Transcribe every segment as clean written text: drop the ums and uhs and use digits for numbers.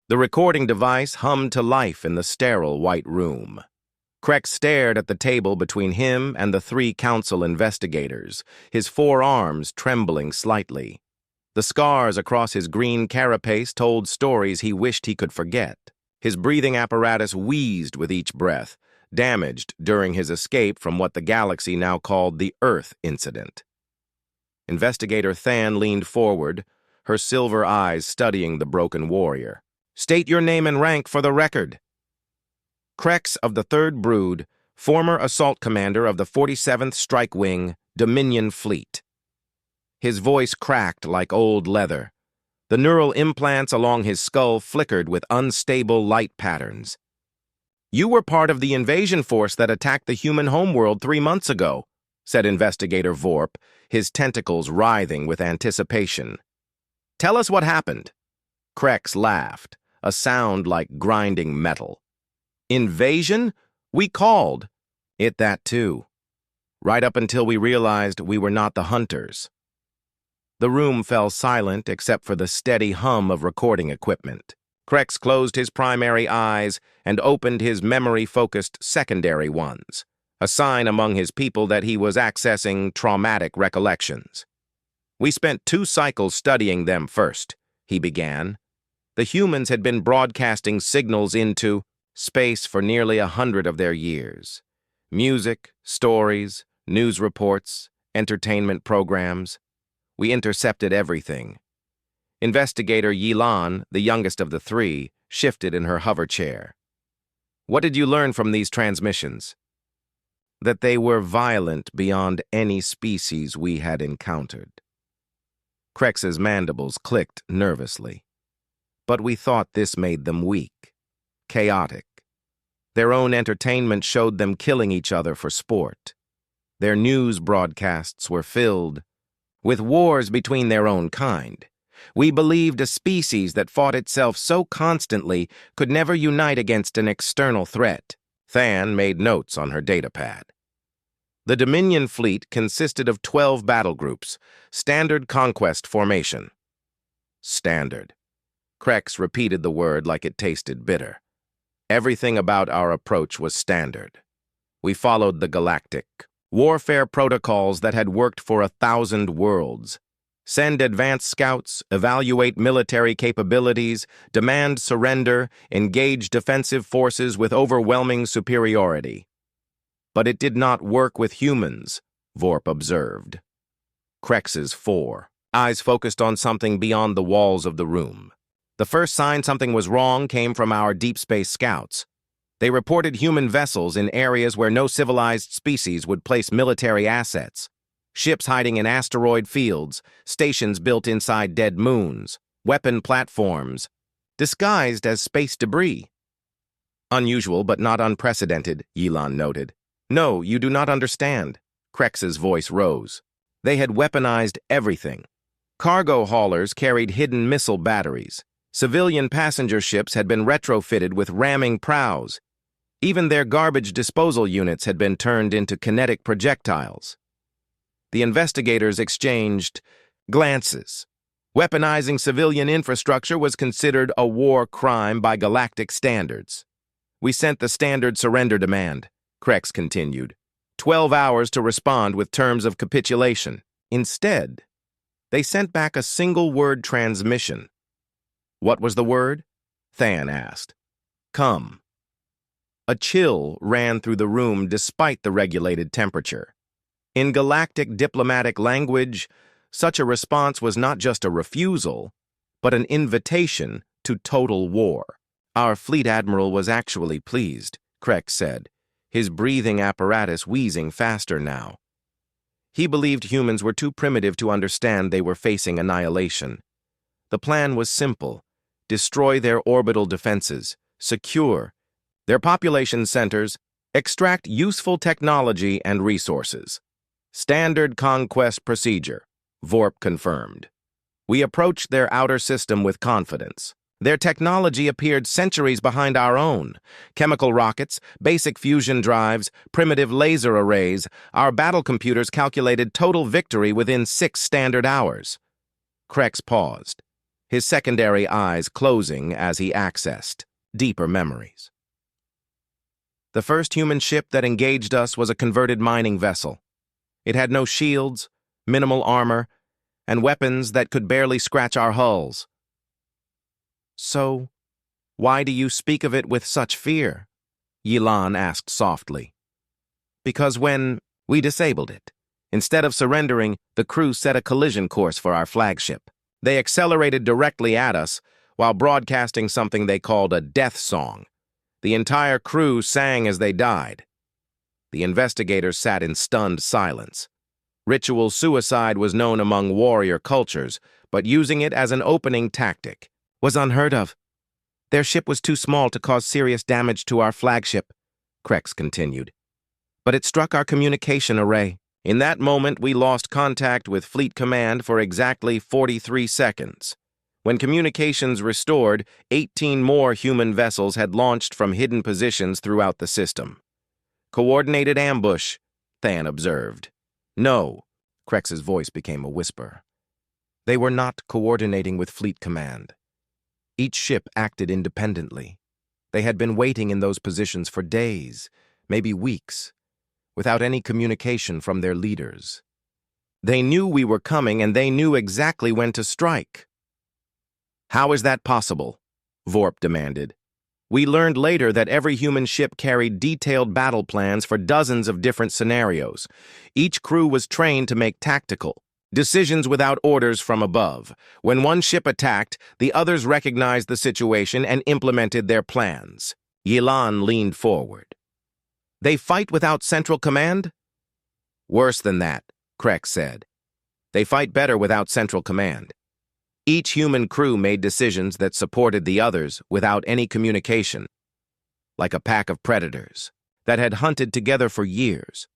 The recording device hummed to life in the sterile white room. Krex stared at the table between him and the three council investigators, his forearms trembling slightly. The scars across his green carapace told stories he wished he could forget. His breathing apparatus wheezed with each breath, damaged during his escape from what the galaxy now called the Earth incident. Investigator Than leaned forward, her silver eyes studying the broken warrior. "State your name and rank for the record." Krex of the 3rd Brood, former assault commander of the 47th Strike Wing, Dominion Fleet. His voice cracked like old leather. The neural implants along his skull flickered with unstable light patterns. "You were part of the invasion force that attacked the human homeworld 3 months ago," said Investigator Vorp, his tentacles writhing with anticipation. "Tell us what happened." Krex laughed, a sound like grinding metal. "Invasion? We called it that too. Right up until we realized we were not the hunters." The room fell silent except for the steady hum of recording equipment. Krex closed his primary eyes and opened his memory-focused secondary ones, a sign among his people that he was accessing traumatic recollections. "We spent 2 cycles studying them first," he began. The humans had been broadcasting signals into space for nearly 100 of their years. Music, stories, news reports, entertainment programs. We intercepted everything. Investigator Yilan, the youngest of the 3, shifted in her hover chair. "What did you learn from these transmissions?" "That they were violent beyond any species we had encountered." Krex's mandibles clicked nervously. "But we thought this made them weak, chaotic. Their own entertainment showed them killing each other for sport. Their news broadcasts were filled with wars between their own kind. We believed a species that fought itself so constantly could never unite against an external threat." Than made notes on her datapad. The Dominion fleet consisted of 12 battle groups, standard conquest formation. Standard. Krex repeated the word like it tasted bitter. Everything about our approach was standard. We followed the galactic warfare protocols that had worked for 1,000 worlds. Send advanced scouts, evaluate military capabilities, demand surrender, engage defensive forces with overwhelming superiority. But it did not work with humans, Vorp observed. Krex's 4 eyes focused on something beyond the walls of the room. The first sign something was wrong came from our deep space scouts. They reported human vessels in areas where no civilized species would place military assets. Ships hiding in asteroid fields, stations built inside dead moons, weapon platforms, disguised as space debris. "Unusual but not unprecedented," Yilan noted. "No, you do not understand." Krex's voice rose. They had weaponized everything. Cargo haulers carried hidden missile batteries. Civilian passenger ships had been retrofitted with ramming prows. Even their garbage disposal units had been turned into kinetic projectiles. The investigators exchanged glances. Weaponizing civilian infrastructure was considered a war crime by galactic standards. "We sent the standard surrender demand," Krex continued. 12 hours to respond with terms of capitulation. Instead, they sent back a single-word transmission. "What was the word?" Than asked. "Come." A chill ran through the room despite the regulated temperature. In galactic diplomatic language, such a response was not just a refusal, but an invitation to total war. "Our fleet admiral was actually pleased," Krex said, his breathing apparatus wheezing faster now. "He believed humans were too primitive to understand they were facing annihilation. The plan was simple: destroy their orbital defenses, secure their population centers, extract useful technology and resources. Standard conquest procedure," Vorp confirmed. "We approached their outer system with confidence. Their technology appeared centuries behind our own. Chemical rockets, basic fusion drives, primitive laser arrays. Our battle computers calculated total victory within 6 standard hours." Krex paused. his secondary eyes closing as he accessed deeper memories. The first human ship that engaged us was a converted mining vessel. It had no shields, minimal armor, and weapons that could barely scratch our hulls. "So, why do you speak of it with such fear?" Yilan asked softly. "Because when we disabled it, instead of surrendering, the crew set a collision course for our flagship. They accelerated directly at us while broadcasting something they called a death song. The entire crew sang as they died." The investigators sat in stunned silence. Ritual suicide was known among warrior cultures, but using it as an opening tactic was unheard of. "Their ship was too small to cause serious damage to our flagship," Krex continued. "But it struck our communication array. In that moment, we lost contact with Fleet Command for exactly 43 seconds. When communications restored, 18 more human vessels had launched from hidden positions throughout the system. Coordinated ambush, Than observed. "No," Krex's voice became a whisper. "They were not coordinating with Fleet Command. Each ship acted independently. They had been waiting in those positions for days, maybe weeks, without any communication from their leaders. They knew we were coming, and they knew exactly when to strike." "How is that possible?" Vorp demanded. "We learned later that every human ship carried detailed battle plans for dozens of different scenarios. Each crew was trained to make tactical decisions without orders from above. When one ship attacked, the others recognized the situation and implemented their plans." Yilan leaned forward. "They fight without central command?" "Worse than that," Krex said. "They fight better without central command. Each human crew made decisions that supported the others without any communication, like a pack of predators that had hunted together for years.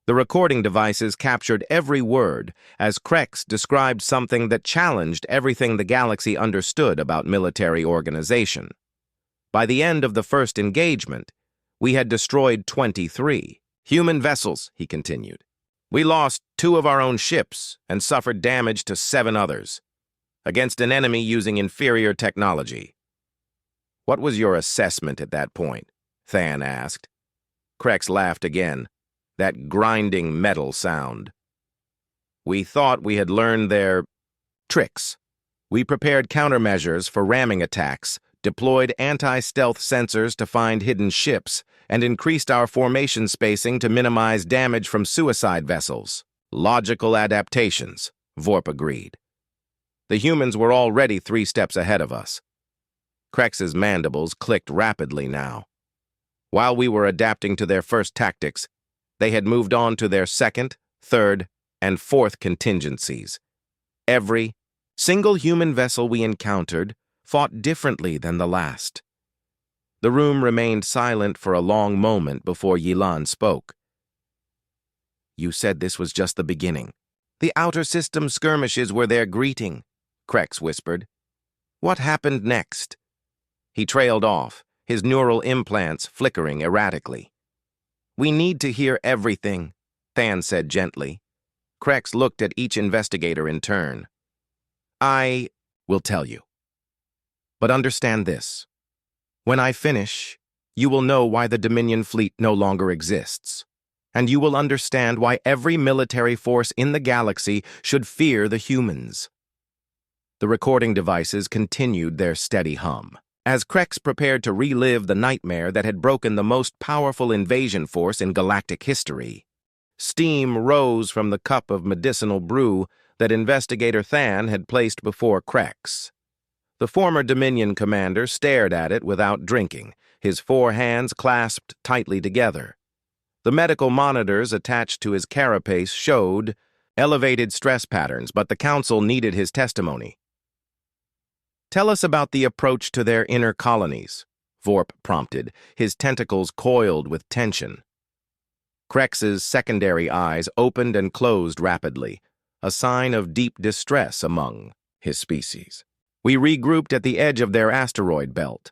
The recording devices captured every word as Krex described something that challenged everything the galaxy understood about military organization. By the end of the first engagement, we had destroyed 23 human vessels, he continued. We lost 2 of our own ships and suffered damage to 7 others, against an enemy using inferior technology. "What was your assessment at that point?" Than asked. Krex laughed again, that grinding metal sound. "We thought we had learned their tricks. We prepared countermeasures for ramming attacks, deployed anti-stealth sensors to find hidden ships, and increased our formation spacing to minimize damage from suicide vessels." "Logical adaptations," Vorp agreed. "The humans were already 3 steps ahead of us." Krex's mandibles clicked rapidly now. While we were adapting to their first tactics, they had moved on to their second, third, and fourth contingencies. Every single human vessel we encountered fought differently than the last. The room remained silent for a long moment before Yilan spoke. "You said this was just the beginning. The outer system skirmishes were their greeting," Krex whispered. "What happened next?" He trailed off, his neural implants flickering erratically. "We need to hear everything," Than said gently. Krex looked at each investigator in turn. "I will tell you. But understand this. When I finish, you will know why the Dominion fleet no longer exists, and you will understand why every military force in the galaxy should fear the humans." The recording devices continued their steady hum, as Krex prepared to relive the nightmare that had broken the most powerful invasion force in galactic history. Steam rose from the cup of medicinal brew that Investigator Than had placed before Krex. The former Dominion commander stared at it without drinking, his 4 hands clasped tightly together. The medical monitors attached to his carapace showed elevated stress patterns, but the council needed his testimony. "Tell us about the approach to their inner colonies," Vorp prompted, his tentacles coiled with tension. Krex's secondary eyes opened and closed rapidly, a sign of deep distress among his species. "We regrouped at the edge of their asteroid belt.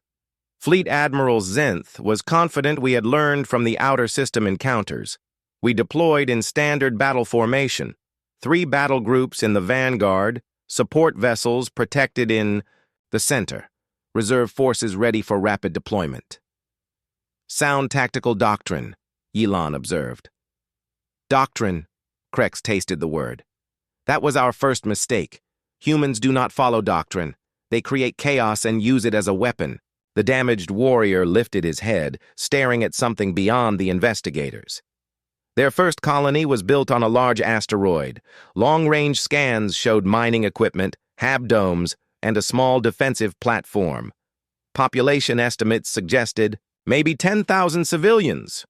Fleet Admiral Zenth was confident we had learned from the outer system encounters. We deployed in standard battle formation, 3 battle groups in the vanguard, Support vessels protected in the center. Reserve forces ready for rapid deployment. Sound tactical doctrine, Yilan observed. Doctrine, Krex tasted the word. That was our first mistake. Humans do not follow doctrine. They create chaos and use it as a weapon. The damaged warrior lifted his head, staring at something beyond the investigators. Their first colony was built on a large asteroid. Long-range scans showed mining equipment, habdomes, and a small defensive platform. Population estimates suggested maybe 10,000 civilians.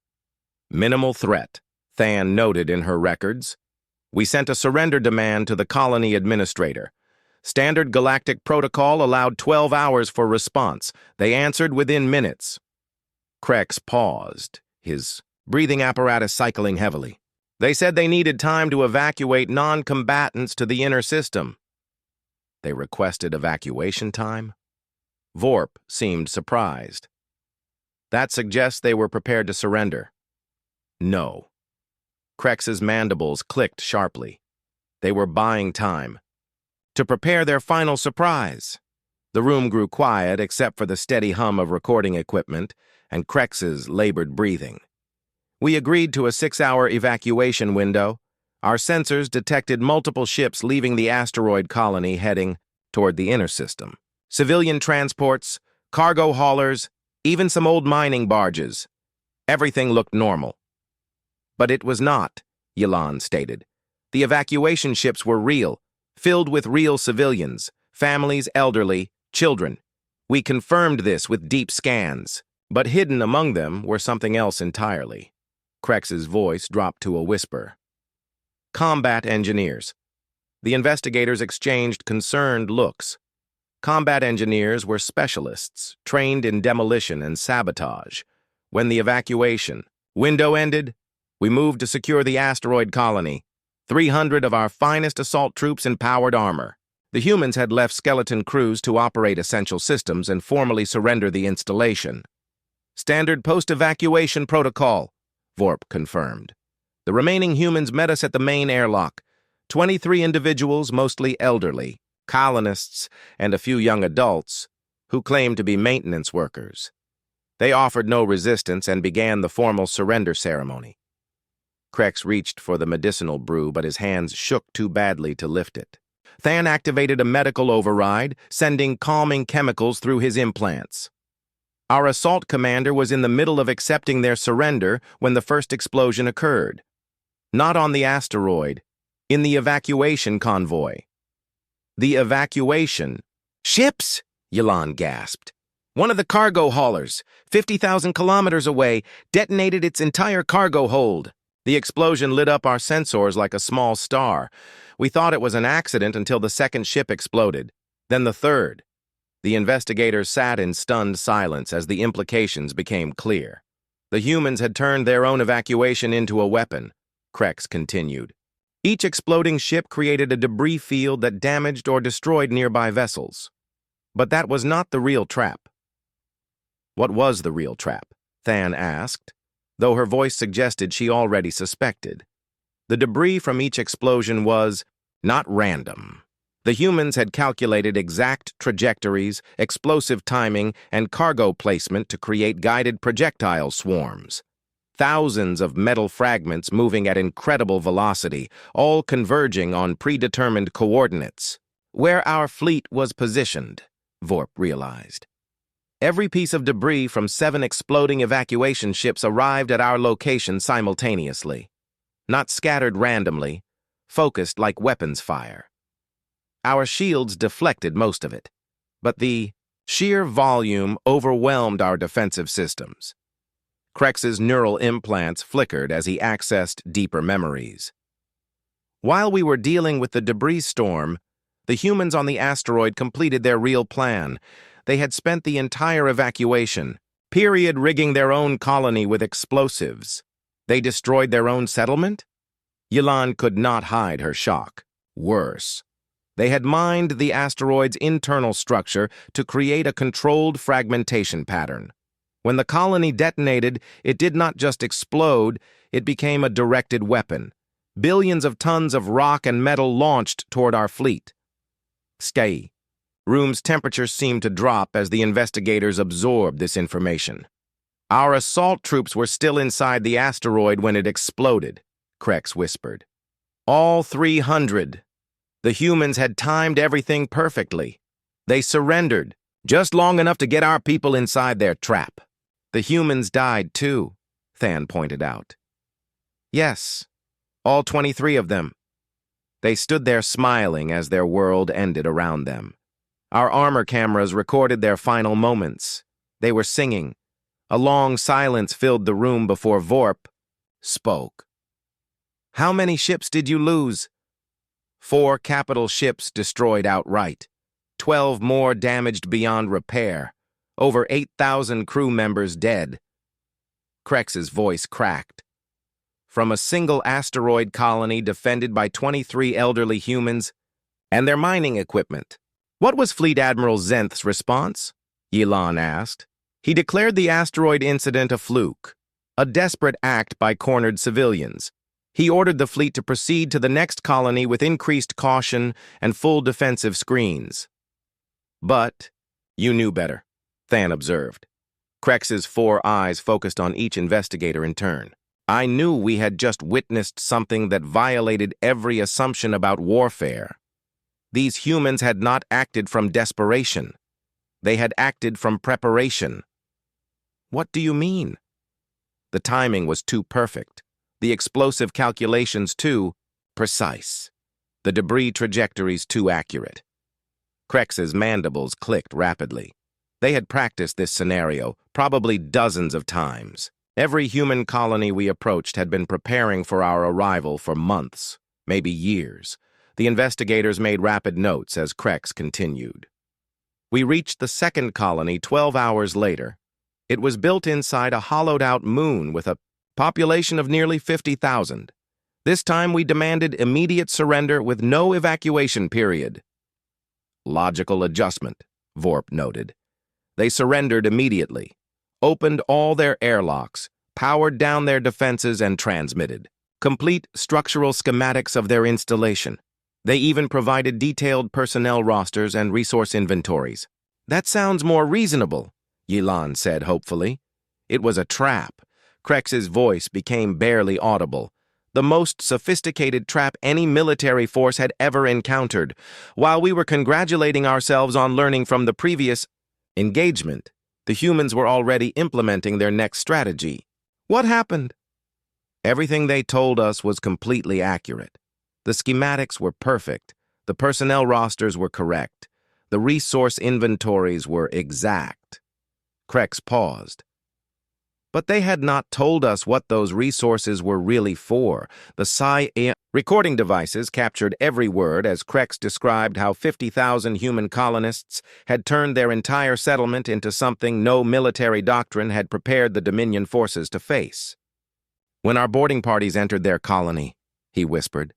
Minimal threat, Than noted in her records. We sent a surrender demand to the colony administrator. Standard galactic protocol allowed 12 hours for response. They answered within minutes. Krex paused, his breathing apparatus cycling heavily. They said they needed time to evacuate non-combatants to the inner system. They requested evacuation time? Vorp seemed surprised. That suggests they were prepared to surrender. No. Krex's mandibles clicked sharply. They were buying time. To prepare their final surprise. The room grew quiet except for the steady hum of recording equipment and Krex's labored breathing. We agreed to a 6-hour evacuation window. Our sensors detected multiple ships leaving the asteroid colony heading toward the inner system. Civilian transports, cargo haulers, even some old mining barges. Everything looked normal. But it was not, Yilan stated. The evacuation ships were real, filled with real civilians, families, elderly, children. We confirmed this with deep scans, but hidden among them were something else entirely. Krex's voice dropped to a whisper. Combat engineers. The investigators exchanged concerned looks. Combat engineers were specialists, trained in demolition and sabotage. When the evacuation window ended, we moved to secure the asteroid colony. 300 of our finest assault troops in powered armor. The humans had left skeleton crews to operate essential systems and formally surrender the installation. Standard post-evacuation protocol, Vorp confirmed. The remaining humans met us at the main airlock. 23 individuals, mostly elderly, colonists, and a few young adults, who claimed to be maintenance workers. They offered no resistance and began the formal surrender ceremony. Krex reached for the medicinal brew, but his hands shook too badly to lift it. Than activated a medical override, sending calming chemicals through his implants. Our assault commander was in the middle of accepting their surrender when the first explosion occurred. Not on the asteroid, in the evacuation convoy. The evacuation. Ships? Yilan gasped. One of the cargo haulers, 50,000 kilometers away, detonated its entire cargo hold. The explosion lit up our sensors like a small star. We thought it was an accident until the second ship exploded, then the third. The investigators sat in stunned silence as the implications became clear. The humans had turned their own evacuation into a weapon, Krex continued. Each exploding ship created a debris field that damaged or destroyed nearby vessels. But that was not the real trap. What was the real trap? Than asked, though her voice suggested she already suspected. The debris from each explosion was not random. The humans had calculated exact trajectories, explosive timing, and cargo placement to create guided projectile swarms. Thousands of metal fragments moving at incredible velocity, all converging on predetermined coordinates. Where our fleet was positioned, Vorp realized. Every piece of debris from 7 exploding evacuation ships arrived at our location simultaneously. Not scattered randomly, focused like weapons fire. Our shields deflected most of it, but the sheer volume overwhelmed our defensive systems. Krex's neural implants flickered as he accessed deeper memories. While we were dealing with the debris storm, the humans on the asteroid completed their real plan. They had spent the entire evacuation, period, rigging their own colony with explosives. They destroyed their own settlement? Yilan could not hide her shock. Worse. They had mined the asteroid's internal structure to create a controlled fragmentation pattern. When the colony detonated, it did not just explode, it became a directed weapon. Billions of tons of rock and metal launched toward our fleet. Stay. Room's temperature seemed to drop as the investigators absorbed this information. Our assault troops were still inside the asteroid when it exploded, Krex whispered. All 300. The humans had timed everything perfectly. They surrendered, just long enough to get our people inside their trap. The humans died too, Than pointed out. Yes, all 23 of them. They stood there smiling as their world ended around them. Our armor cameras recorded their final moments. They were singing. A long silence filled the room before Vorp spoke. How many ships did you lose? 4 capital ships destroyed outright. 12 more damaged beyond repair. Over 8,000 crew members dead. Krex's voice cracked. From a single asteroid colony defended by 23 elderly humans and their mining equipment. What was Fleet Admiral Zenth's response? Yelan asked. He declared the asteroid incident a fluke, a desperate act by cornered civilians. He ordered the fleet to proceed to the next colony with increased caution and full defensive screens. But you knew better, Than observed. Krex's 4 eyes focused on each investigator in turn. I knew we had just witnessed something that violated every assumption about warfare. These humans had not acted from desperation. They had acted from preparation. What do you mean? The timing was too perfect. The explosive calculations too precise. The debris trajectories too accurate. Krex's mandibles clicked rapidly. They had practiced this scenario probably dozens of times. Every human colony we approached had been preparing for our arrival for months, maybe years. The investigators made rapid notes as Krex continued. We reached the second colony 12 hours later. It was built inside a hollowed-out moon with a population of nearly 50,000. This time we demanded immediate surrender with no evacuation period. Logical adjustment, Vorp noted. They surrendered immediately, opened all their airlocks, powered down their defenses, and transmitted complete structural schematics of their installation. They even provided detailed personnel rosters and resource inventories. That sounds more reasonable, Yelan said hopefully. It was a trap. Krex's voice became barely audible. The most sophisticated trap any military force had ever encountered. While we were congratulating ourselves on learning from the previous engagement, the humans were already implementing their next strategy. What happened? Everything they told us was completely accurate. The schematics were perfect. The personnel rosters were correct. The resource inventories were exact. Krex paused. But they had not told us what those resources were really for. The Sci-Fi recording devices captured every word as Krex described how 50,000 human colonists had turned their entire settlement into something no military doctrine had prepared the Dominion forces to face. When our boarding parties entered their colony, he whispered,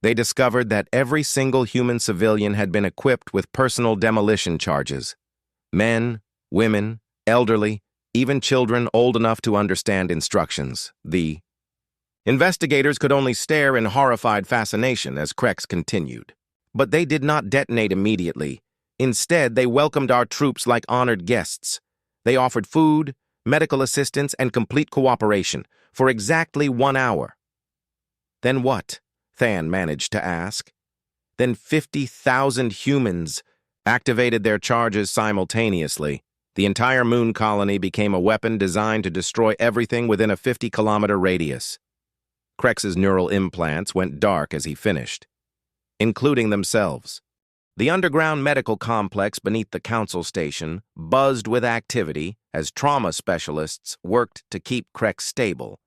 they discovered that every single human civilian had been equipped with personal demolition charges. Men, women, elderly, even children old enough to understand instructions. The investigators could only stare in horrified fascination as Krex continued. But they did not detonate immediately. Instead, they welcomed our troops like honored guests. They offered food, medical assistance, and complete cooperation for exactly 1 hour. Then what? Than managed to ask. Then 50,000 humans activated their charges simultaneously. The entire moon colony became a weapon designed to destroy everything within a 50-kilometer radius. Krex's neural implants went dark as he finished, including themselves. The underground medical complex beneath the council station buzzed with activity as trauma specialists worked to keep Krex stable.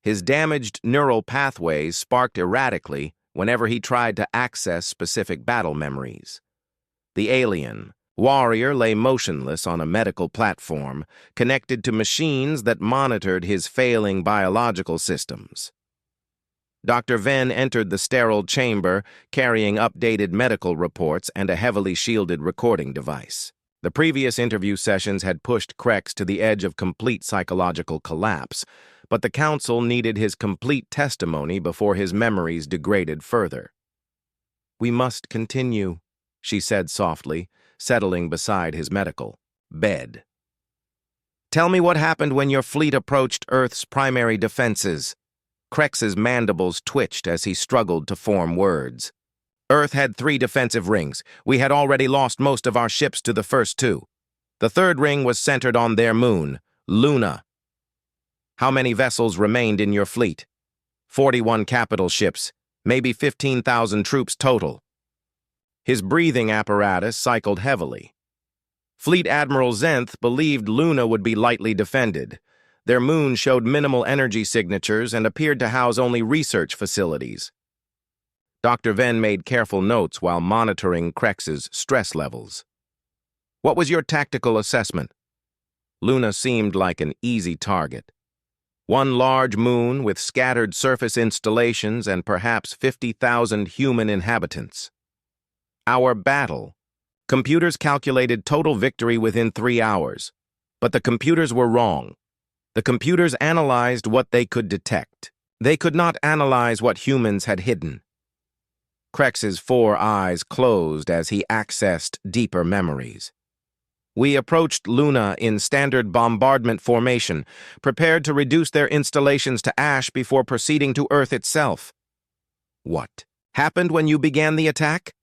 His damaged neural pathways sparked erratically whenever he tried to access specific battle memories. The alien warrior lay motionless on a medical platform, connected to machines that monitored his failing biological systems. Dr. Venn entered the sterile chamber, carrying updated medical reports and a heavily shielded recording device. The previous interview sessions had pushed Krex to the edge of complete psychological collapse, but the council needed his complete testimony before his memories degraded further. We must continue, she said softly, settling beside his medical bed. Tell me what happened when your fleet approached Earth's primary defenses. Krex's mandibles twitched as he struggled to form words. Earth had 3 defensive rings. We had already lost most of our ships to the first 2. The 3rd ring was centered on their moon, Luna. How many vessels remained in your fleet? 41 capital ships, maybe 15,000 troops total. His breathing apparatus cycled heavily. Fleet Admiral Zenth believed Luna would be lightly defended. Their moon showed minimal energy signatures and appeared to house only research facilities. Dr. Venn made careful notes while monitoring Krex's stress levels. What was your tactical assessment? Luna seemed like an easy target. One large moon with scattered surface installations and perhaps 50,000 human inhabitants. Our battle. Computers calculated total victory within 3 hours. But the computers were wrong. The computers analyzed what they could detect. They could not analyze what humans had hidden. Krex's 4 eyes closed as he accessed deeper memories. We approached Luna in standard bombardment formation, prepared to reduce their installations to ash before proceeding to Earth itself. What happened when you began the attack?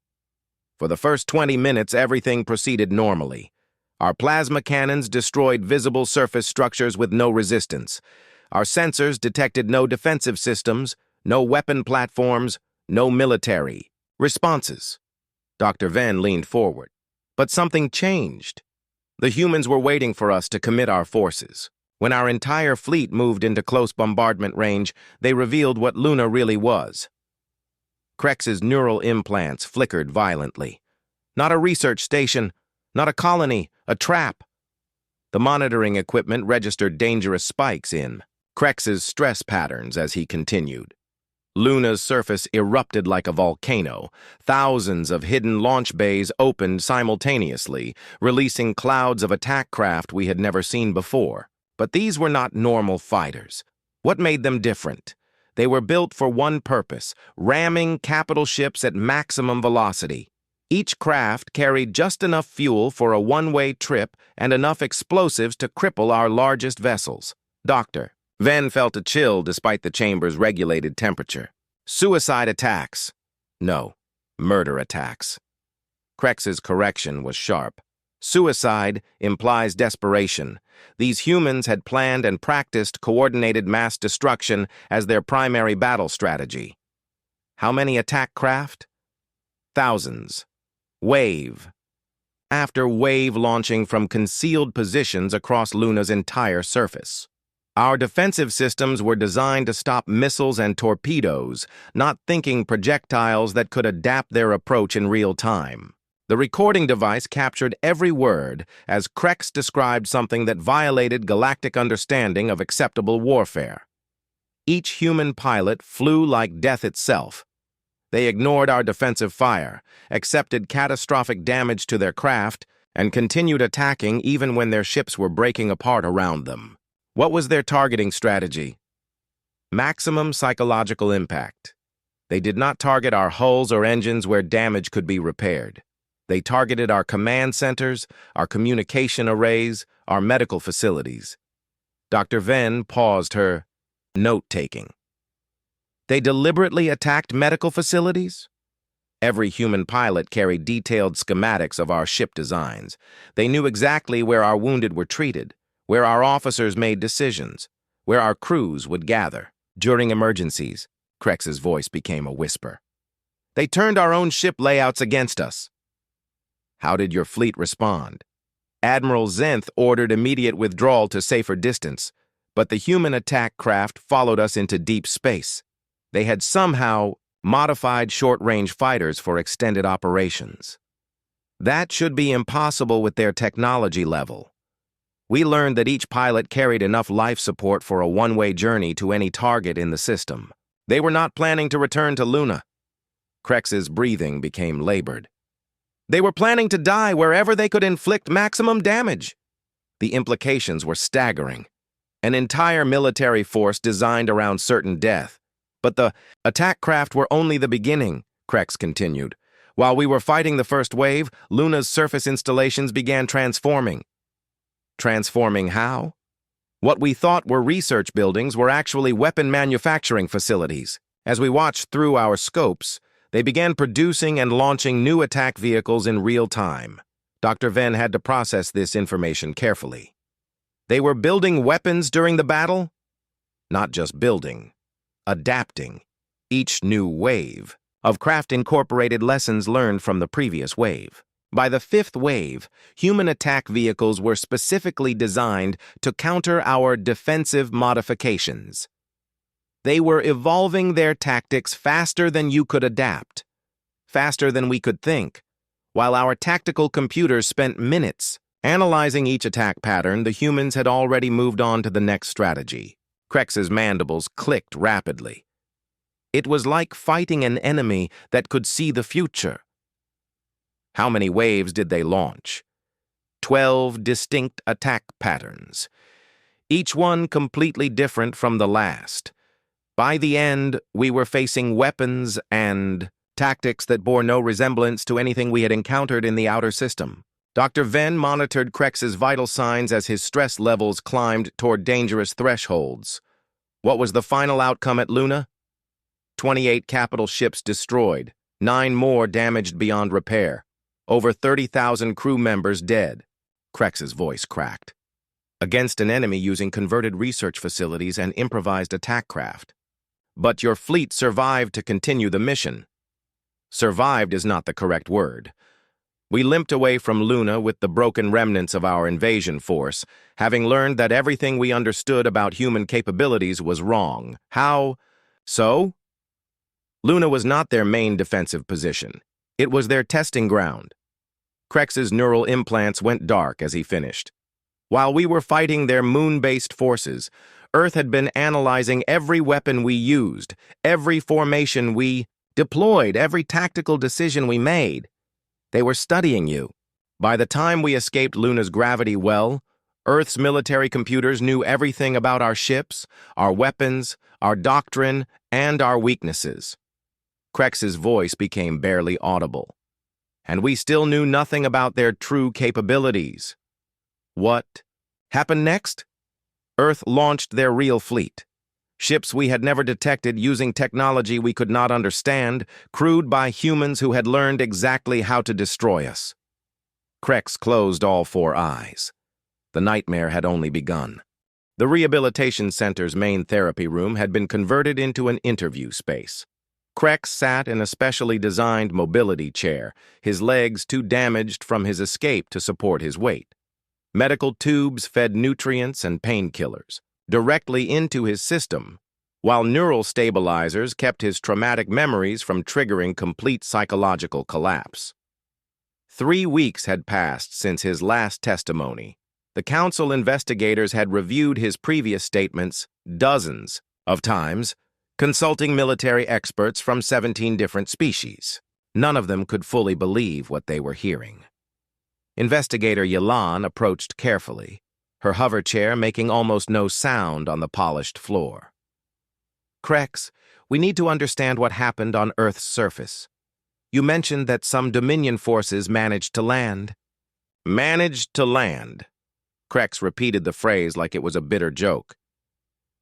For the first 20 minutes, everything proceeded normally. Our plasma cannons destroyed visible surface structures with no resistance. Our sensors detected no defensive systems, no weapon platforms, no military responses. Dr. Venn leaned forward. But something changed. The humans were waiting for us to commit our forces. When our entire fleet moved into close bombardment range, they revealed what Luna really was. Krex's neural implants flickered violently. Not a research station, not a colony, a trap. The monitoring equipment registered dangerous spikes in Krex's stress patterns as he continued. Luna's surface erupted like a volcano. Thousands of hidden launch bays opened simultaneously, releasing clouds of attack craft we had never seen before. But these were not normal fighters. What made them different? They were built for one purpose, ramming capital ships at maximum velocity. Each craft carried just enough fuel for a one-way trip and enough explosives to cripple our largest vessels. Dr. Venn felt a chill despite the chamber's regulated temperature. Suicide attacks. No, murder attacks. Krex's correction was sharp. Suicide implies desperation. These humans had planned and practiced coordinated mass destruction as their primary battle strategy. How many attack craft? Thousands. Wave. After wave launching from concealed positions across Luna's entire surface. Our defensive systems were designed to stop missiles and torpedoes, not thinking projectiles that could adapt their approach in real time. The recording device captured every word as Krex described something that violated galactic understanding of acceptable warfare. Each human pilot flew like death itself. They ignored our defensive fire, accepted catastrophic damage to their craft, and continued attacking even when their ships were breaking apart around them. What was their targeting strategy? Maximum psychological impact. They did not target our hulls or engines where damage could be repaired. They targeted our command centers, our communication arrays, our medical facilities. Dr. Venn paused her note-taking. They deliberately attacked medical facilities? Every human pilot carried detailed schematics of our ship designs. They knew exactly where our wounded were treated, where our officers made decisions, where our crews would gather. During emergencies, Krex's voice became a whisper. They turned our own ship layouts against us. How did your fleet respond? Admiral Zenth ordered immediate withdrawal to safer distance, but the human attack craft followed us into deep space. They had somehow modified short-range fighters for extended operations. That should be impossible with their technology level. We learned that each pilot carried enough life support for a one-way journey to any target in the system. They were not planning to return to Luna. Krex's breathing became labored. They were planning to die wherever they could inflict maximum damage. The implications were staggering. An entire military force designed around certain death. But the attack craft were only the beginning, Krex continued. While we were fighting the first wave, Luna's surface installations began transforming. Transforming how? What we thought were research buildings were actually weapon manufacturing facilities. As we watched through our scopes, they began producing and launching new attack vehicles in real time. Dr. Venn had to process this information carefully. They were building weapons during the battle? Not just building, adapting. Each new wave of craft incorporated lessons learned from the previous wave. By the fifth wave, human attack vehicles were specifically designed to counter our defensive modifications. They were evolving their tactics faster than you could adapt, faster than we could think. While our tactical computers spent minutes analyzing each attack pattern, the humans had already moved on to the next strategy. Krex's mandibles clicked rapidly. It was like fighting an enemy that could see the future. How many waves did they launch? 12 distinct attack patterns, each one completely different from the last. By the end, we were facing weapons and tactics that bore no resemblance to anything we had encountered in the outer system. Dr. Venn monitored Krex's vital signs as his stress levels climbed toward dangerous thresholds. What was the final outcome at Luna? 28 capital ships destroyed, 9 more damaged beyond repair, over 30,000 crew members dead. Krex's voice cracked. Against an enemy using converted research facilities and improvised attack craft. But your fleet survived to continue the mission. Survived is not the correct word. We limped away from Luna with the broken remnants of our invasion force, having learned that everything we understood about human capabilities was wrong. How so? Luna was not their main defensive position. It was their testing ground. Krex's neural implants went dark as he finished. While we were fighting their moon-based forces, Earth had been analyzing every weapon we used, every formation we deployed, every tactical decision we made. They were studying you. By the time we escaped Luna's gravity well, Earth's military computers knew everything about our ships, our weapons, our doctrine, and our weaknesses. Krex's voice became barely audible. And we still knew nothing about their true capabilities. What happened next? Earth launched their real fleet. Ships we had never detected using technology we could not understand, crewed by humans who had learned exactly how to destroy us. Krex closed all 4 eyes. The nightmare had only begun. The rehabilitation center's main therapy room had been converted into an interview space. Krex sat in a specially designed mobility chair, his legs too damaged from his escape to support his weight. Medical tubes fed nutrients and painkillers directly into his system, while neural stabilizers kept his traumatic memories from triggering complete psychological collapse. 3 weeks had passed since his last testimony. The council investigators had reviewed his previous statements dozens of times, consulting military experts from 17 different species. None of them could fully believe what they were hearing. Investigator Yelan approached carefully, her hover chair making almost no sound on the polished floor. Krex, we need to understand what happened on Earth's surface. You mentioned that some Dominion forces managed to land. Managed to land? Krex repeated the phrase like it was a bitter joke.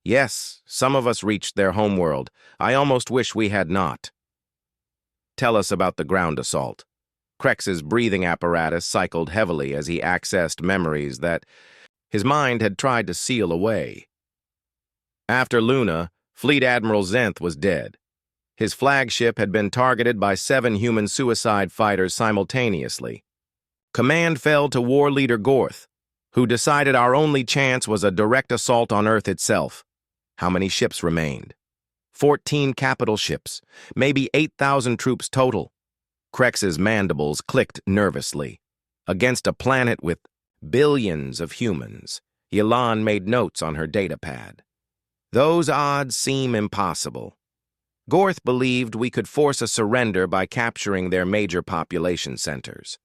Yes, some of us reached their homeworld. I almost wish we had not. Tell us about the ground assault. Krex's breathing apparatus cycled heavily as he accessed memories that his mind had tried to seal away. After Luna, Fleet Admiral Zenth was dead. His flagship had been targeted by 7 human suicide fighters simultaneously. Command fell to War Leader Gorth, who decided our only chance was a direct assault on Earth itself. How many ships remained? 14 capital ships, maybe 8,000 troops total. Krex's mandibles clicked nervously. Against a planet with billions of humans, Yelan made notes on her datapad. Those odds seem impossible. Gorth believed we could force a surrender by capturing their major population centers.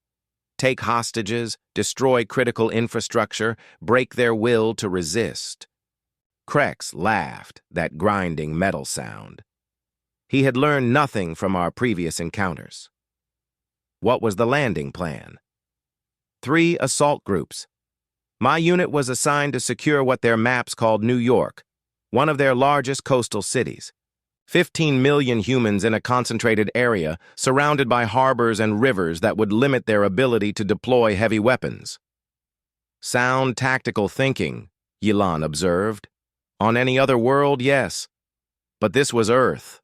Take hostages, destroy critical infrastructure, break their will to resist. Krex laughed, that grinding metal sound. He had learned nothing from our previous encounters. What was the landing plan? 3 assault groups. My unit was assigned to secure what their maps called New York, one of their largest coastal cities. 15 million humans in a concentrated area, surrounded by harbors and rivers that would limit their ability to deploy heavy weapons. Sound tactical thinking, Yilan observed. On any other world, yes. But this was Earth.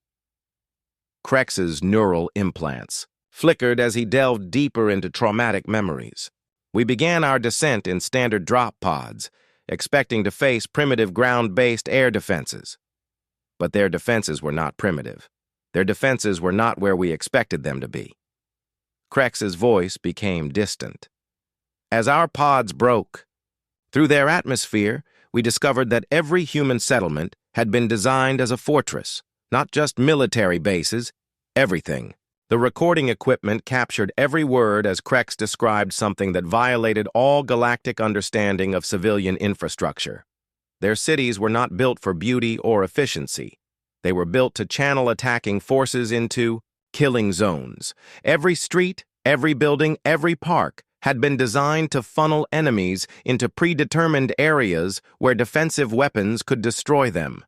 Krex's neural implants flickered as he delved deeper into traumatic memories. We began our descent in standard drop pods, expecting to face primitive ground-based air defenses. But their defenses were not primitive. Their defenses were not where we expected them to be. Krex's voice became distant. As our pods broke, through their atmosphere, we discovered that every human settlement had been designed as a fortress, not just military bases, everything. The recording equipment captured every word as Krex described something that violated all galactic understanding of civilian infrastructure. Their cities were not built for beauty or efficiency. They were built to channel attacking forces into killing zones. Every street, every building, every park had been designed to funnel enemies into predetermined areas where defensive weapons could destroy them.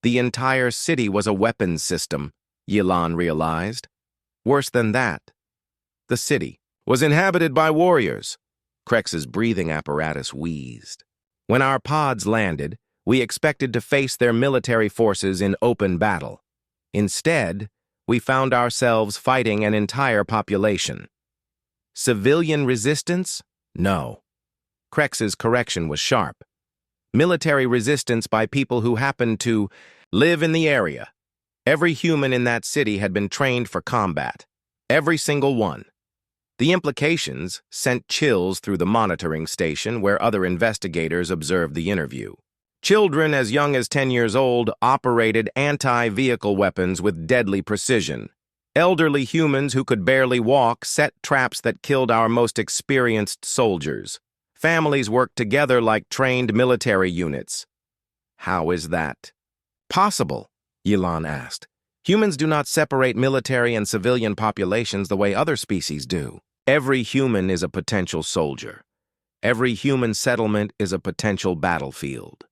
The entire city was a weapons system, Yilan realized. Worse than that, the city was inhabited by warriors. Krex's breathing apparatus wheezed. When our pods landed, we expected to face their military forces in open battle. Instead, we found ourselves fighting an entire population. Civilian resistance? No. Krex's correction was sharp. Military resistance by people who happened to live in the area. Every human in that city had been trained for combat. Every single one. The implications sent chills through the monitoring station where other investigators observed the interview. Children as young as 10 years old operated anti-vehicle weapons with deadly precision. Elderly humans who could barely walk set traps that killed our most experienced soldiers. Families worked together like trained military units. How is that possible? Yilan asked. Humans do not separate military and civilian populations the way other species do. Every human is a potential soldier. Every human settlement is a potential battlefield.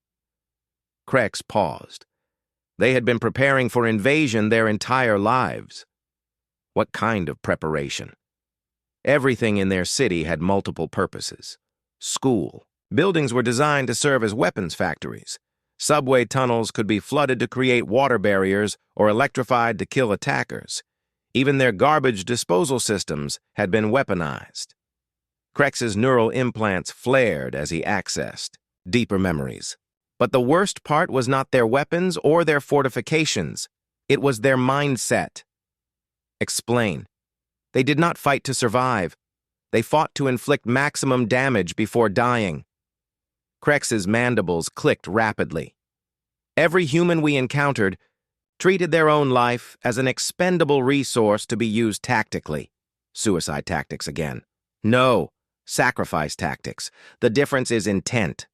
Krex paused. They had been preparing for invasion their entire lives. What kind of preparation? Everything in their city had multiple purposes. School. Buildings were designed to serve as weapons factories. Subway tunnels could be flooded to create water barriers or electrified to kill attackers. Even their garbage disposal systems had been weaponized. Krex's neural implants flared as he accessed deeper memories. But the worst part was not their weapons or their fortifications. It was their mindset. Explain. They did not fight to survive. They fought to inflict maximum damage before dying. Krex's mandibles clicked rapidly. Every human we encountered treated their own life as an expendable resource to be used tactically. Suicide tactics again. No, sacrifice tactics. The difference is intent.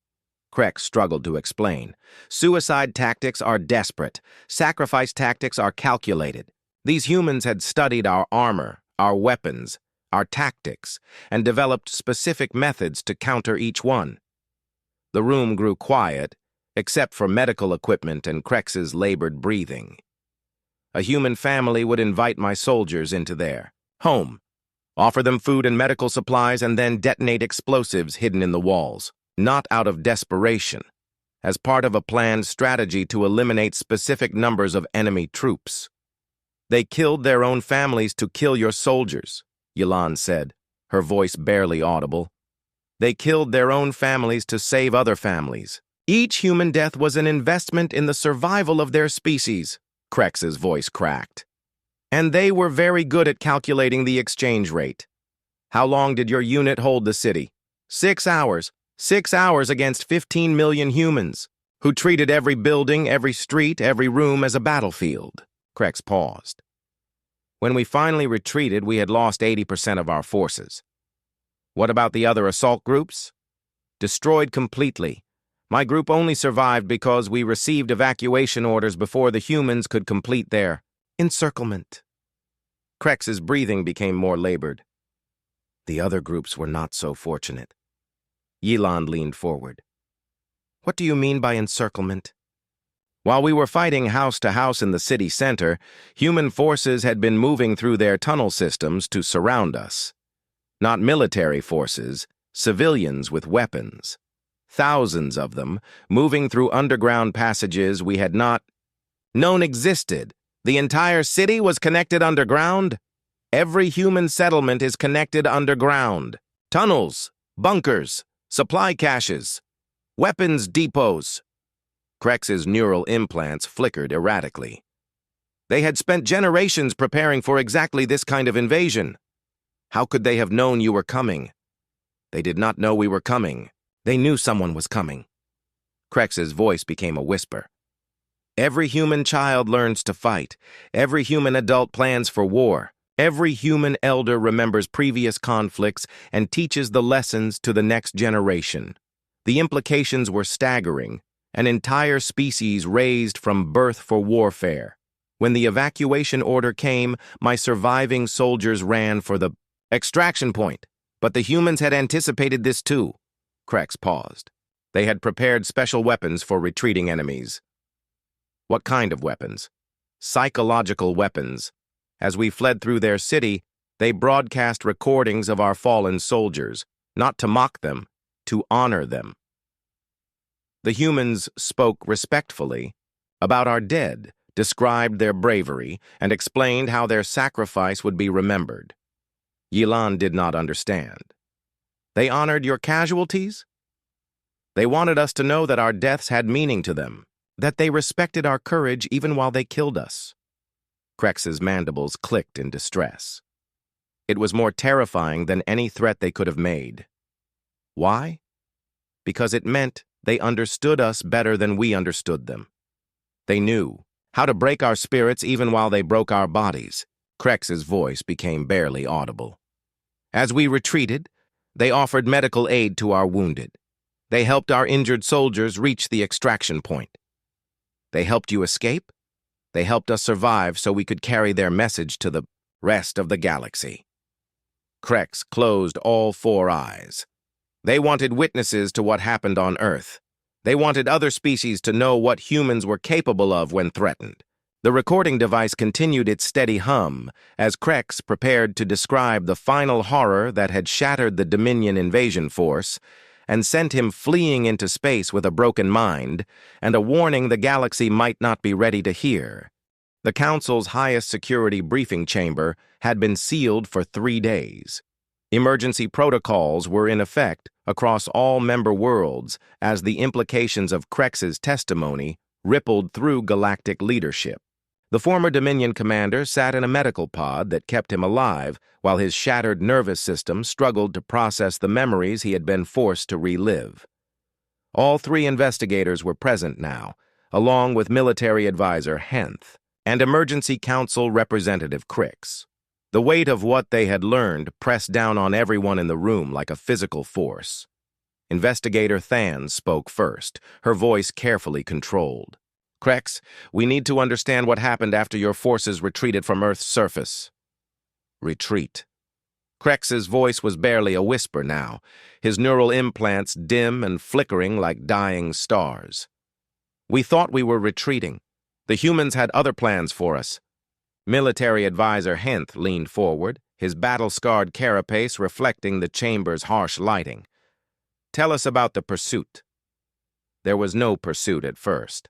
Krex struggled to explain. Suicide tactics are desperate. Sacrifice tactics are calculated. These humans had studied our armor, our weapons, our tactics, and developed specific methods to counter each one. The room grew quiet, except for medical equipment and Krex's labored breathing. A human family would invite my soldiers into their home, offer them food and medical supplies, and then detonate explosives hidden in the walls, not out of desperation, as part of a planned strategy to eliminate specific numbers of enemy troops. They killed their own families to kill your soldiers, Yilan said, her voice barely audible. They killed their own families to save other families. Each human death was an investment in the survival of their species, Krex's voice cracked. And they were very good at calculating the exchange rate. How long did your unit hold the city? 6 hours. 6 hours against 15 million humans, who treated every building, every street, every room as a battlefield. Krex paused. When we finally retreated, we had lost 80% of our forces. What about the other assault groups? Destroyed completely. My group only survived because we received evacuation orders before the humans could complete their encirclement. Krex's breathing became more labored. The other groups were not so fortunate. Yilan leaned forward. What do you mean by encirclement? While we were fighting house to house in the city center, human forces had been moving through their tunnel systems to surround us. Not military forces, civilians with weapons. Thousands of them, moving through underground passages we had not known existed. The entire city was connected underground? Every human settlement is connected underground. Tunnels, bunkers, supply caches, weapons depots. Krex's neural implants flickered erratically. They had spent generations preparing for exactly this kind of invasion. How could they have known you were coming? They did not know we were coming. They knew someone was coming. Krex's voice became a whisper. Every human child learns to fight. Every human adult plans for war. Every human elder remembers previous conflicts and teaches the lessons to the next generation. The implications were staggering. An entire species raised from birth for warfare. When the evacuation order came, my surviving soldiers ran for the extraction point. But the humans had anticipated this too. Krex paused. They had prepared special weapons for retreating enemies. What kind of weapons? Psychological weapons. As we fled through their city, they broadcast recordings of our fallen soldiers, not to mock them, to honor them. The humans spoke respectfully about our dead, described their bravery, and explained how their sacrifice would be remembered. Yilan did not understand. They honored your casualties? They wanted us to know that our deaths had meaning to them, that they respected our courage even while they killed us. Krex's mandibles clicked in distress. It was more terrifying than any threat they could have made. Why? Because it meant they understood us better than we understood them. They knew how to break our spirits even while they broke our bodies. Krex's voice became barely audible. As we retreated, they offered medical aid to our wounded. They helped our injured soldiers reach the extraction point. They helped you escape. They helped us survive so we could carry their message to the rest of the galaxy. Krex closed all four eyes. They wanted witnesses to what happened on Earth. They wanted other species to know what humans were capable of when threatened. The recording device continued its steady hum as Krex prepared to describe the final horror that had shattered the Dominion invasion force and sent him fleeing into space with a broken mind and a warning the galaxy might not be ready to hear. The Council's highest security briefing chamber had been sealed for 3 days. Emergency protocols were in effect across all member worlds as the implications of Krex's testimony rippled through galactic leadership. The former Dominion commander sat in a medical pod that kept him alive while his shattered nervous system struggled to process the memories he had been forced to relive. All 3 investigators were present now, along with military advisor Henth and Emergency Council Representative Krix. The weight of what they had learned pressed down on everyone in the room like a physical force. Investigator Than spoke first, her voice carefully controlled. Krex, we need to understand what happened after your forces retreated from Earth's surface. Retreat. Krex's voice was barely a whisper now, his neural implants dim and flickering like dying stars. We thought we were retreating. The humans had other plans for us. Military advisor Henth leaned forward, his battle-scarred carapace reflecting the chamber's harsh lighting. Tell us about the pursuit. There was no pursuit at first.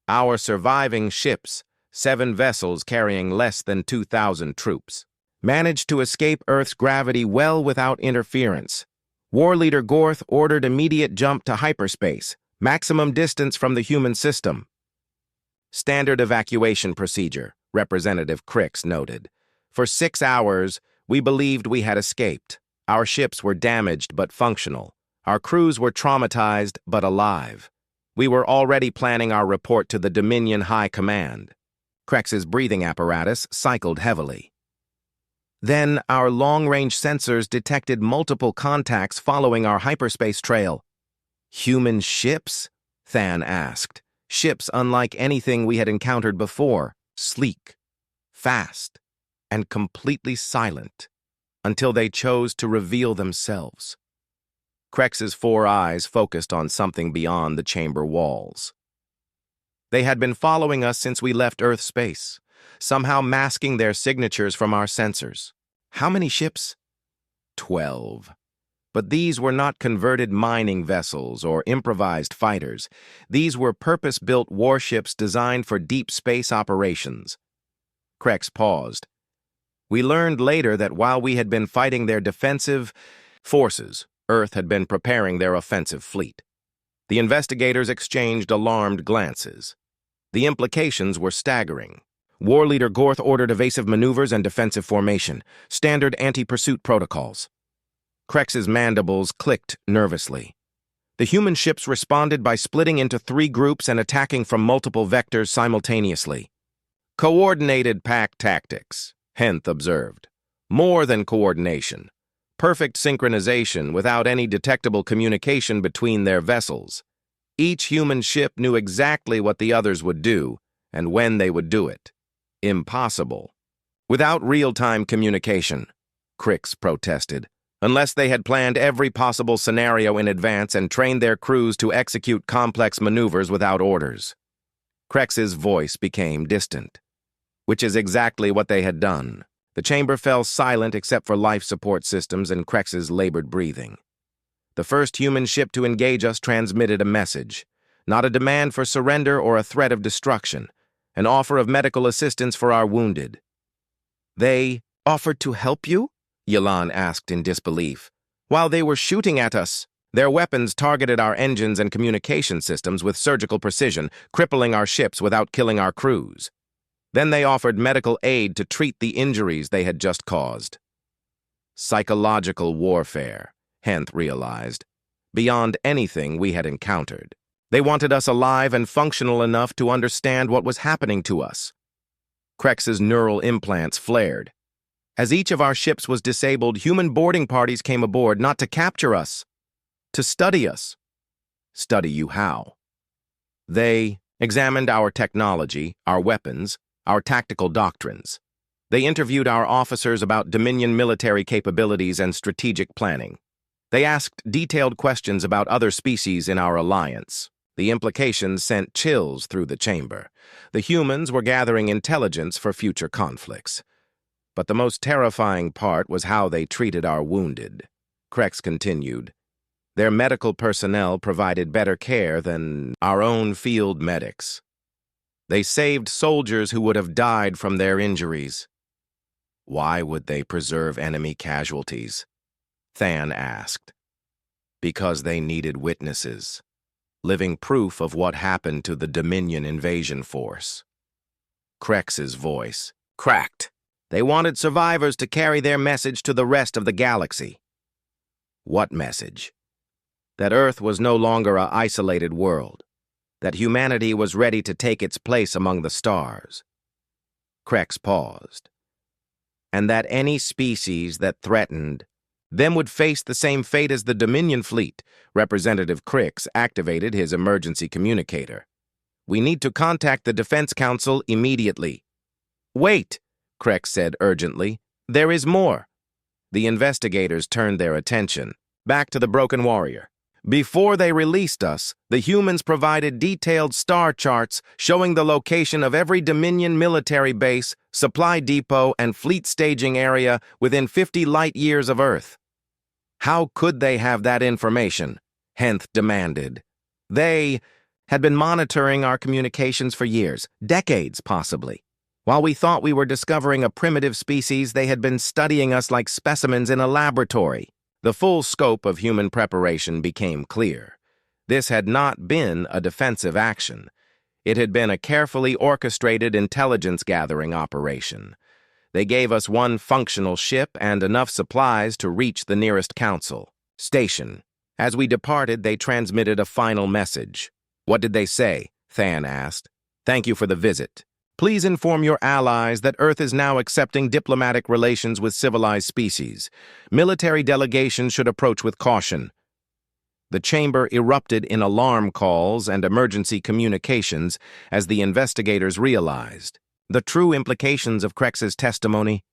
Our surviving ships, 7 vessels carrying less than 2,000 troops, managed to escape Earth's gravity well without interference. War Leader Gorth ordered immediate jump to hyperspace, maximum distance from the human system. Standard evacuation procedure, Representative Krix noted. For 6 hours, we believed we had escaped. Our ships were damaged but functional. Our crews were traumatized but alive. We were already planning our report to the Dominion High Command. Krex's breathing apparatus cycled heavily. Then our long-range sensors detected multiple contacts following our hyperspace trail. Human ships? Than asked. Ships unlike anything we had encountered before. Sleek. Fast. and completely silent until they chose to reveal themselves. Krex's 4 eyes focused on something beyond the chamber walls. They had been following us since we left Earth space, somehow masking their signatures from our sensors. How many ships? 12. But these were not converted mining vessels or improvised fighters. These were purpose-built warships designed for deep space operations. Krex paused. We learned later that while we had been fighting their defensive forces, Earth had been preparing their offensive fleet. The investigators exchanged alarmed glances. The implications were staggering. War Leader Gorth ordered evasive maneuvers and defensive formation, standard anti-pursuit protocols. Krex's mandibles clicked nervously. The human ships responded by splitting into 3 groups and attacking from multiple vectors simultaneously. Coordinated pack tactics, Henth observed. More than coordination. Perfect synchronization without any detectable communication between their vessels. Each human ship knew exactly what the others would do and when they would do it. Impossible. Without real-time communication, Krix protested, unless they had planned every possible scenario in advance and trained their crews to execute complex maneuvers without orders. Krex's voice became distant, which is exactly what they had done. The chamber fell silent except for life support systems and Krex's labored breathing. The first human ship to engage us transmitted a message, not a demand for surrender or a threat of destruction, an offer of medical assistance for our wounded. They offered to help you? Yelan asked in disbelief. While they were shooting at us, their weapons targeted our engines and communication systems with surgical precision, crippling our ships without killing our crews. Then they offered medical aid to treat the injuries they had just caused. Psychological warfare, Henth realized, beyond anything we had encountered. They wanted us alive and functional enough to understand what was happening to us. Krex's neural implants flared. As each of our ships was disabled, human boarding parties came aboard not to capture us, to study us. Study you how? They examined our technology, our weapons, our tactical doctrines. They interviewed our officers about Dominion military capabilities and strategic planning. They asked detailed questions about other species in our alliance. The implications sent chills through the chamber. The humans were gathering intelligence for future conflicts. But the most terrifying part was how they treated our wounded. Krex continued. Their medical personnel provided better care than our own field medics. They saved soldiers who would have died from their injuries. Why would they preserve enemy casualties? Than asked. Because they needed witnesses, living proof of what happened to the Dominion invasion force. Krex's voice cracked. They wanted survivors to carry their message to the rest of the galaxy. What message? That Earth was no longer an isolated world. That humanity was ready to take its place among the stars. Krex paused. And that any species that threatened them would face the same fate as the Dominion fleet. Representative Krix activated his emergency communicator. We need to contact the Defense Council immediately. Wait, Krex said urgently. There is more. The investigators turned their attention back to the Broken Warrior. Before they released us, the humans provided detailed star charts showing the location of every Dominion military base, supply depot, and fleet staging area within 50 light-years of Earth. How could they have that information? Henth demanded. They had been monitoring our communications for years, decades possibly. While we thought we were discovering a primitive species, they had been studying us like specimens in a laboratory. The full scope of human preparation became clear. This had not been a defensive action. It had been a carefully orchestrated intelligence-gathering operation. They gave us one functional ship and enough supplies to reach the nearest council station. As we departed, they transmitted a final message. What did they say? Than asked. Thank you for the visit. Please inform your allies that Earth is now accepting diplomatic relations with civilized species. Military delegations should approach with caution. The chamber erupted in alarm calls and emergency communications as the investigators realized the true implications of Krex's testimony.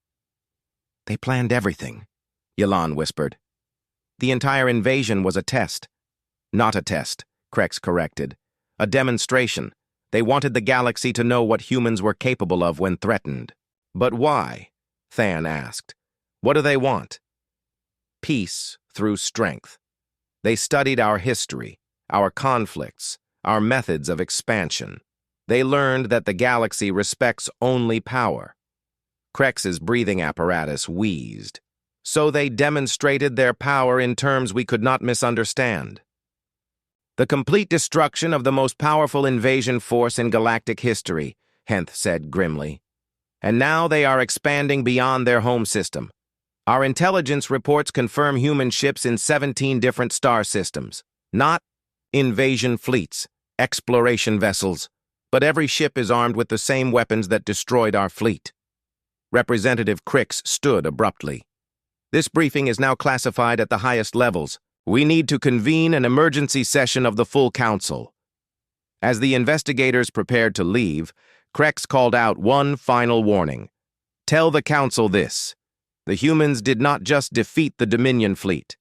They planned everything, Yelan whispered. The entire invasion was a test. Not a test, Krex corrected. A demonstration. They wanted the galaxy to know what humans were capable of when threatened. But why? Than asked. What do they want? Peace through strength. They studied our history, our conflicts, our methods of expansion. They learned that the galaxy respects only power. Krex's breathing apparatus wheezed. So they demonstrated their power in terms we could not misunderstand. The complete destruction of the most powerful invasion force in galactic history, Henth said grimly. And now they are expanding beyond their home system. Our intelligence reports confirm human ships in 17 different star systems. Not invasion fleets, exploration vessels, but every ship is armed with the same weapons that destroyed our fleet. Representative Krix stood abruptly. This briefing is now classified at the highest levels. We need to convene an emergency session of the full council. As the investigators prepared to leave, Krex called out one final warning. Tell the council this. The humans did not just defeat the Dominion fleet.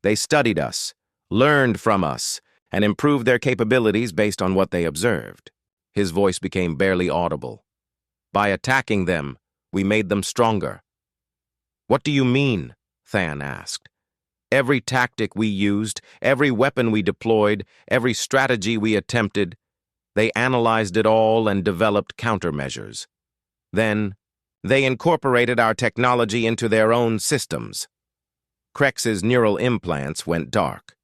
They studied us, learned from us, and improved their capabilities based on what they observed. His voice became barely audible. By attacking them, we made them stronger. What do you mean? Than asked. Every tactic we used, every weapon we deployed, every strategy we attempted, they analyzed it all and developed countermeasures. Then, they incorporated our technology into their own systems. Krex's neural implants went dark.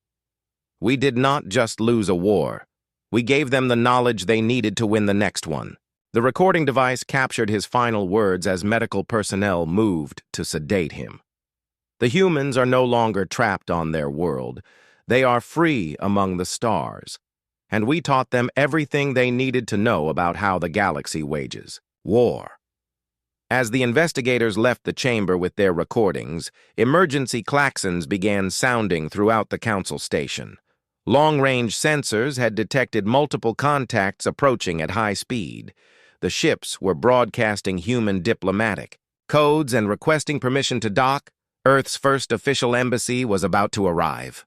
We did not just lose a war. We gave them the knowledge they needed to win the next one. The recording device captured his final words as medical personnel moved to sedate him. The humans are no longer trapped on their world. They are free among the stars. And we taught them everything they needed to know about how the galaxy wages war. As the investigators left the chamber with their recordings, emergency klaxons began sounding throughout the council station. Long-range sensors had detected multiple contacts approaching at high speed. The ships were broadcasting human diplomatic codes and requesting permission to dock. Earth's first official embassy was about to arrive.